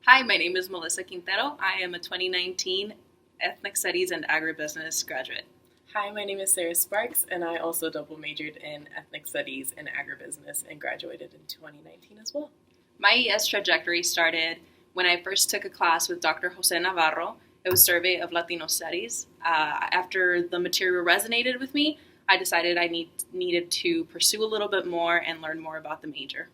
Hi, my name is Melissa Quintero. I am a 2019 Ethnic Studies and Agribusiness graduate. Hi, my name is Sarah Sparks, and I also double majored in Ethnic Studies and Agribusiness and graduated in 2019 as well. My ES trajectory started when I first took a class with Dr. Jose Navarro. It was Survey of Latino Studies. After the material resonated with me, I decided I needed to pursue a little bit more and learn more about the major.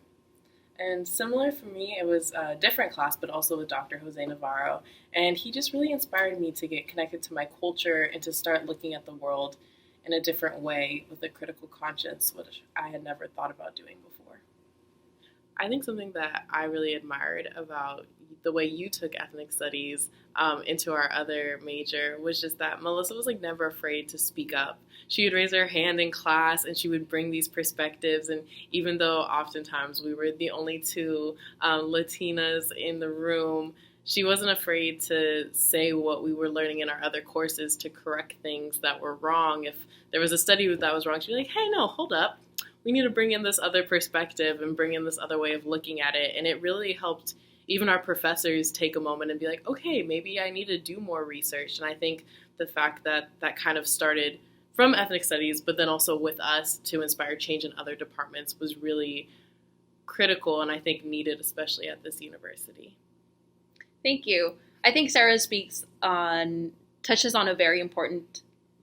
And similar for me, it was a different class, but also with Dr. Jose Navarro. And he just really inspired me to get connected to my culture and to start looking at the world in a different way with a critical conscience, which I had never thought about doing before. I think something that I really admired about the way you took ethnic studies into our other major was just that Melissa was never afraid to speak up. She would raise her hand in class and she would bring these perspectives. And even though oftentimes we were the only two Latinas in the room, she wasn't afraid to say what we were learning in our other courses to correct things that were wrong. If there was a study that was wrong, she'd be like, hey, no, hold up. We need to bring in this other perspective and bring in this other way of looking at it. And it really helped even our professors take a moment and be like, okay, maybe I need to do more research. And I think the fact that that kind of started from ethnic studies, but then also with us to inspire change in other departments was really critical and I think needed, especially at this university. Thank you. I think Sarah touches on a very important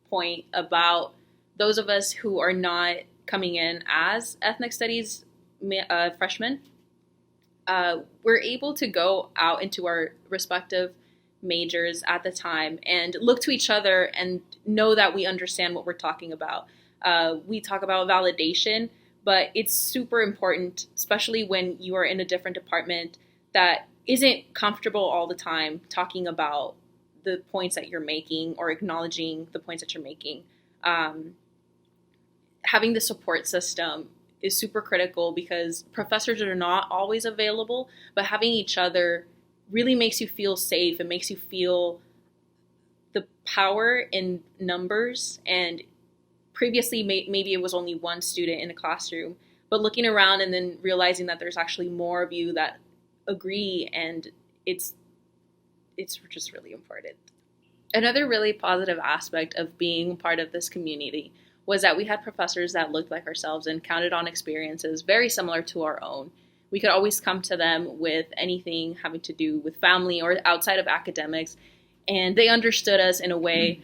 point about those of us who are not coming in as ethnic studies freshmen. We're able to go out into our respective majors at the time and look to each other and know that we understand what we're talking about. We talk about validation, but it's super important, especially when you are in a different department that isn't comfortable all the time talking about the points that you're making or acknowledging the points that you're making. Having the support system is super critical because professors are not always available, but having each other really makes you feel safe. It makes you feel the power in numbers. And previously, maybe it was only one student in a classroom, but looking around and then realizing that there's actually more of you that agree, and it's just really important. Another really positive aspect of being part of this community was that we had professors that looked like ourselves and counted on experiences very similar to our own. We could always come to them with anything having to do with family or outside of academics, and they understood us in a way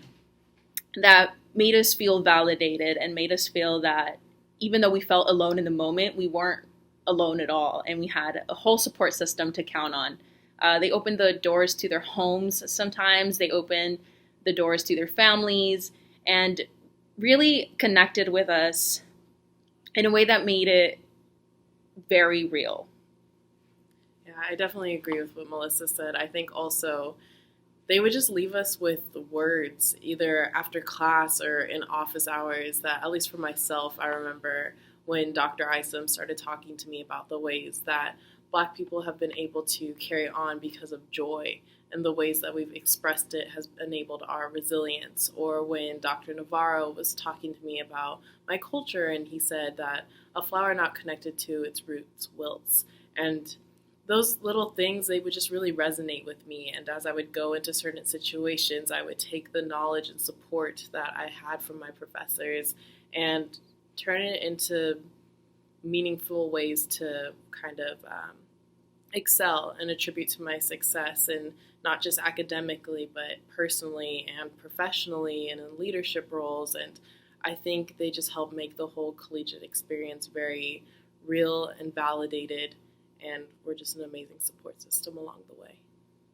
that made us feel validated and made us feel that even though we felt alone in the moment, we weren't alone at all, and we had a whole support system to count on. They opened the doors to their homes sometimes, they opened the doors to their families, and really connected with us in a way that made it very real. Yeah, I definitely agree with what Melissa said. I think also they would just leave us with words, either after class or in office hours, that at least for myself, I remember when Dr. Isom started talking to me about the ways that Black people have been able to carry on because of joy, and the ways that we've expressed it has enabled our resilience. Or when Dr. Navarro was talking to me about my culture, and he said that a flower not connected to its roots wilts. And those little things, they would just really resonate with me. And as I would go into certain situations, I would take the knowledge and support that I had from my professors and turn it into meaningful ways to kind of excel and attribute to my success, and not just academically, but personally and professionally and in leadership roles. And I think they just help make the whole collegiate experience very real and validated, and we're just an amazing support system along the way.